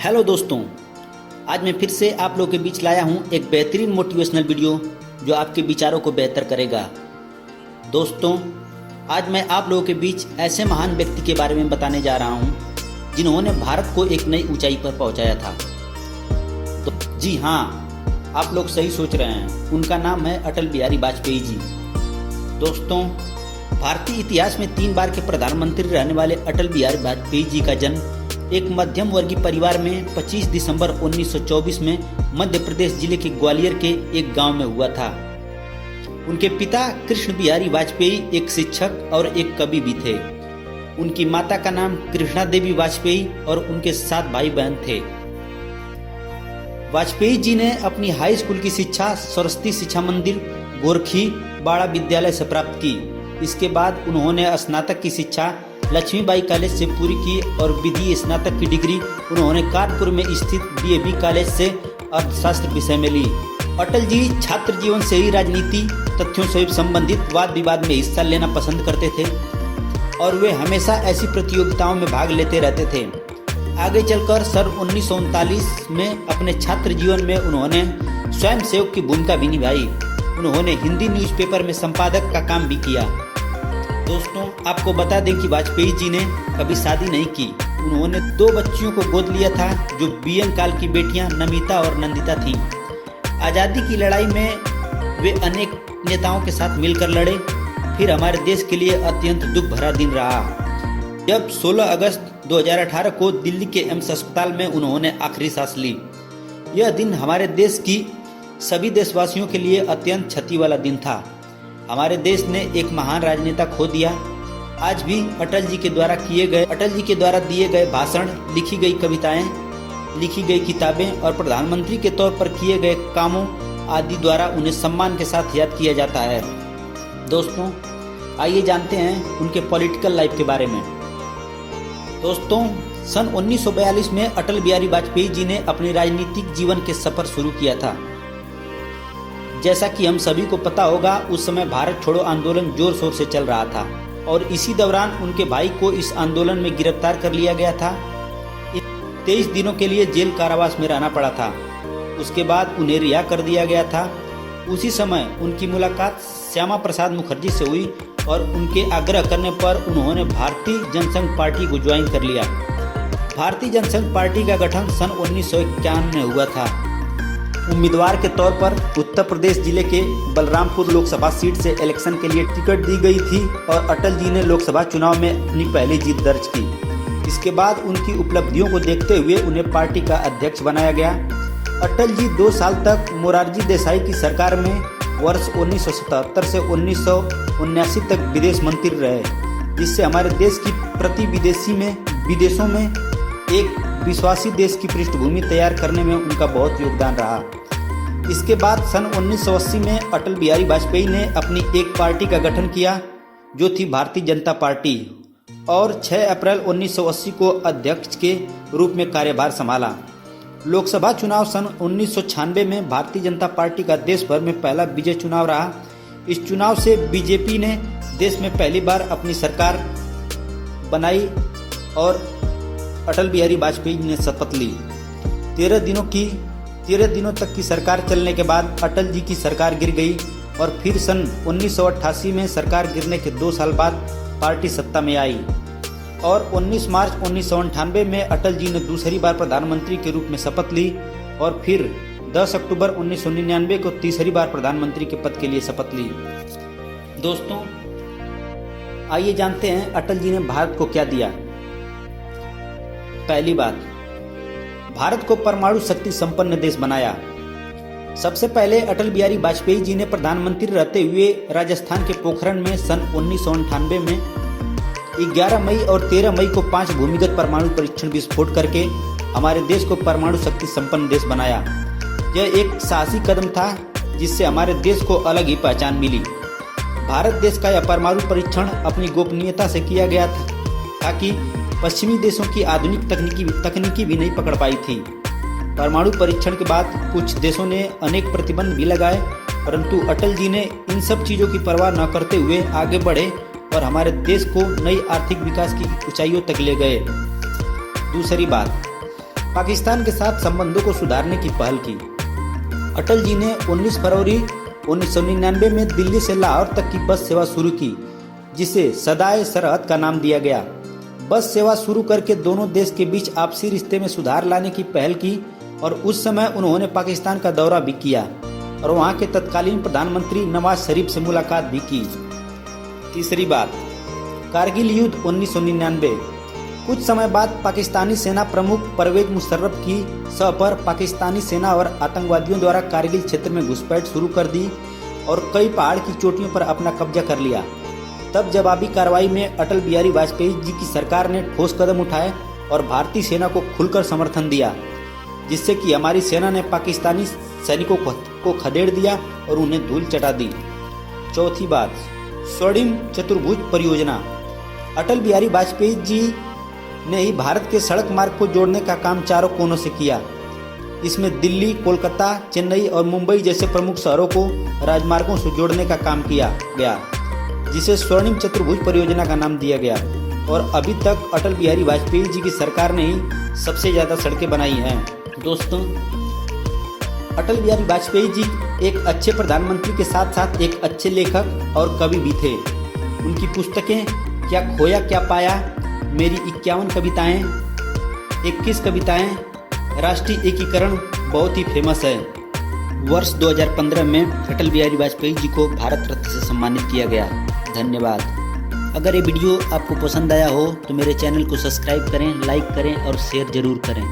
Hello दोस्तों, आज मैं फिर से आप लोगों के बीच लाया हूं एक बेहतरीन मोटिवेशनल वीडियो जो आपके विचारों को बेहतर करेगा। दोस्तों, आज मैं आप लोगों के बीच ऐसे महान व्यक्ति के बारे में बताने जा रहा हूं जिन्होंने भारत को एक नई ऊंचाई पर पहुंचाया था। तो जी हाँ, आप लोग सही सोच रहे हैं, उनका नाम है अटल बिहारी वाजपेयी जी। दोस्तों, भारतीय इतिहास में 3 बार के प्रधानमंत्री रहने वाले अटल बिहारी वाजपेयी जी का जन्म एक मध्यम वर्गीय परिवार में 25 दिसंबर 1924 में मध्य प्रदेश जिले के ग्वालियर के एक गांव में हुआ था। उनके पिता कृष्ण बिहारी वाजपेयी एक शिक्षक और एक कवि भी थे। उनकी माता का नाम कृष्णा देवी वाजपेयी और उनके 7 भाई बहन थे। वाजपेयी जी ने अपनी हाई स्कूल की शिक्षा सरस्वती शिक्षा मंदिर गोरखी बाड़ा विद्यालय से प्राप्त की। इसके बाद उन्होंने स्नातक की शिक्षा लक्ष्मीबाई कॉलेज से पूरी की और विधि स्नातक की डिग्री उन्होंने कानपुर में स्थित डीएवी कॉलेज से अर्थशास्त्र विषय में ली। अटल जी छात्र जीवन से ही राजनीति तथ्यों से संबंधित वाद विवाद में हिस्सा लेना पसंद करते थे और वे हमेशा ऐसी प्रतियोगिताओं में भाग लेते रहते थे। आगे चलकर सन 1939 में अपने छात्र जीवन में उन्होंने स्वयं सेवक की भूमिका भी निभाई। उन्होंने हिंदी न्यूज़पेपर में संपादक का काम भी किया। दोस्तों, आपको बता दें कि वाजपेयी जी ने कभी शादी नहीं की। उन्होंने 2 बच्चियों को गोद लिया था जो बीएन काल की बेटियां नमिता और नंदिता थीं। आज़ादी की लड़ाई में वे अनेक नेताओं के साथ मिलकर लड़े। फिर हमारे देश के लिए अत्यंत दुख भरा दिन रहा जब 16 अगस्त 2018 को दिल्ली के एम्स अस्पताल में उन्होंने आखिरी सांस ली। यह दिन हमारे देश की सभी देशवासियों के लिए अत्यंत क्षति वाला दिन था। हमारे देश ने एक महान राजनेता खो दिया। आज भी अटल जी के द्वारा दिए गए भाषण, लिखी गई कविताएं, लिखी गई किताबें और प्रधानमंत्री के तौर पर किए गए कामों आदि द्वारा उन्हें सम्मान के साथ याद किया जाता है। दोस्तों, आइए जानते हैं उनके पॉलिटिकल लाइफ के बारे में। दोस्तों, सन 1942 में अटल बिहारी वाजपेयी जी ने अपने राजनीतिक जीवन के सफर शुरू किया था। जैसा कि हम सभी को पता होगा, उस समय भारत छोड़ो आंदोलन जोर शोर से चल रहा था और इसी दौरान उनके भाई को इस आंदोलन में गिरफ्तार कर लिया गया था। 23 दिनों के लिए जेल कारावास में रहना पड़ा था। उसके बाद उन्हें रिहा कर दिया गया था। उसी समय उनकी मुलाकात श्यामा प्रसाद मुखर्जी से हुई और उनके आग्रह करने पर उन्होंने भारतीय जनसंघ पार्टी को ज्वाइन कर लिया। भारतीय जनसंघ पार्टी का गठन सन 1951 में हुआ था। उम्मीदवार के तौर पर उत्तर प्रदेश जिले के बलरामपुर लोकसभा सीट से इलेक्शन के लिए टिकट दी गई थी और अटल जी ने लोकसभा चुनाव में अपनी पहली जीत दर्ज की। इसके बाद उनकी उपलब्धियों को देखते हुए उन्हें पार्टी का अध्यक्ष बनाया गया। अटल जी 2 साल तक मोरारजी देसाई की सरकार में वर्ष 1977 से 1979 तक विदेश मंत्री रहे, जिससे हमारे देश की प्रति विदेशों में एक विश्वासी देश की पृष्ठभूमि तैयार करने में उनका बहुत योगदान रहा। इसके बाद सन 1980 में अटल बिहारी वाजपेयी ने अपनी एक पार्टी का गठन किया जो थी भारतीय जनता पार्टी और 6 अप्रैल 1980 को अध्यक्ष के रूप में कार्यभार संभाला। लोकसभा चुनाव सन 1996 में भारतीय जनता पार्टी का देश भर में पहला विजय चुनाव रहा। इस चुनाव से बीजेपी ने देश में पहली बार अपनी सरकार बनाई और अटल बिहारी वाजपेयी ने शपथ ली। 13 दिनों तक की सरकार चलने के बाद अटल जी की सरकार गिर गई और फिर सन 1988 में सरकार गिरने के 2 साल बाद पार्टी सत्ता में आई और 19 मार्च 1998 में अटल जी ने दूसरी बार प्रधानमंत्री के रूप में शपथ ली और फिर 10 अक्टूबर 1999 को तीसरी बार प्रधानमंत्री के पद के लिए शपथ ली। दोस्तों, आइए जानते हैं अटल जी ने भारत को क्या दिया। पहली बात, भारत को परमाणु शक्ति संपन्न देश बनाया। सबसे पहले अटल बिहारी वाजपेयी जी ने प्रधानमंत्री रहते हुए राजस्थान के पोखरण में सन 1998 में 11 मई और 13 मई को 5 भूमिगत परमाणु परीक्षण विस्फोट करके हमारे देश को परमाणु शक्ति संपन्न देश बनाया। यह एक साहसी कदम था जिससे हमारे देश को अलग ही पहचान मिली। भारत देश का यह परमाणु परीक्षण अपनी गोपनीयता से किया गया था ताकि पश्चिमी देशों की आधुनिक तकनीकी भी नहीं पकड़ पाई थी। परमाणु परीक्षण के बाद कुछ देशों ने अनेक प्रतिबंध भी लगाए, परंतु अटल जी ने इन सब चीज़ों की परवाह न करते हुए आगे बढ़े और हमारे देश को नई आर्थिक विकास की ऊंचाइयों तक ले गए। दूसरी बात, पाकिस्तान के साथ संबंधों को सुधारने की पहल की। अटल जी ने 19 फरवरी 1999 में दिल्ली से लाहौर तक की बस सेवा शुरू की, जिसे सदाए सरहद का नाम दिया गया। बस सेवा शुरू करके दोनों देश के बीच आपसी रिश्ते में सुधार लाने की पहल की और उस समय उन्होंने पाकिस्तान का दौरा भी किया और वहां के तत्कालीन प्रधानमंत्री नवाज शरीफ से मुलाकात भी की। तीसरी बात, कारगिल युद्ध 1999। कुछ समय बाद पाकिस्तानी सेना प्रमुख परवेज मुशर्रफ की सह पर पाकिस्तानी सेना और आतंकवादियों द्वारा कारगिल क्षेत्र में घुसपैठ शुरू कर दी और कई पहाड़ की चोटियों पर अपना कब्जा कर लिया। तब जवाबी कार्रवाई में अटल बिहारी वाजपेयी जी की सरकार ने ठोस कदम उठाए और भारतीय सेना को खुलकर समर्थन दिया, जिससे कि हमारी सेना ने पाकिस्तानी सैनिकों को खदेड़ दिया और उन्हें धूल चटा दी। चौथी बात, स्वर्णिम चतुर्भुज परियोजना। अटल बिहारी वाजपेयी जी ने ही भारत के सड़क मार्ग को जोड़ने का काम चारों कोनों से किया। इसमें दिल्ली, कोलकाता, चेन्नई और मुंबई जैसे प्रमुख शहरों को राजमार्गों से जोड़ने का काम किया गया, जिसे स्वर्णिम चतुर्भुज परियोजना का नाम दिया गया। और अभी तक अटल बिहारी वाजपेयी जी की सरकार ने ही सबसे ज़्यादा सड़कें बनाई हैं। दोस्तों, अटल बिहारी वाजपेयी जी एक अच्छे प्रधानमंत्री के साथ साथ एक अच्छे लेखक और कवि भी थे। उनकी पुस्तकें क्या खोया क्या पाया, मेरी 51 कविताएं, 21 कविताएं, राष्ट्रीय एकीकरण बहुत ही फेमस है। वर्ष 2015 में अटल बिहारी वाजपेयी जी को भारत रत्न से सम्मानित किया गया। धन्यवाद। अगर ये वीडियो आपको पसंद आया हो तो मेरे चैनल को सब्सक्राइब करें, लाइक करें और शेयर जरूर करें।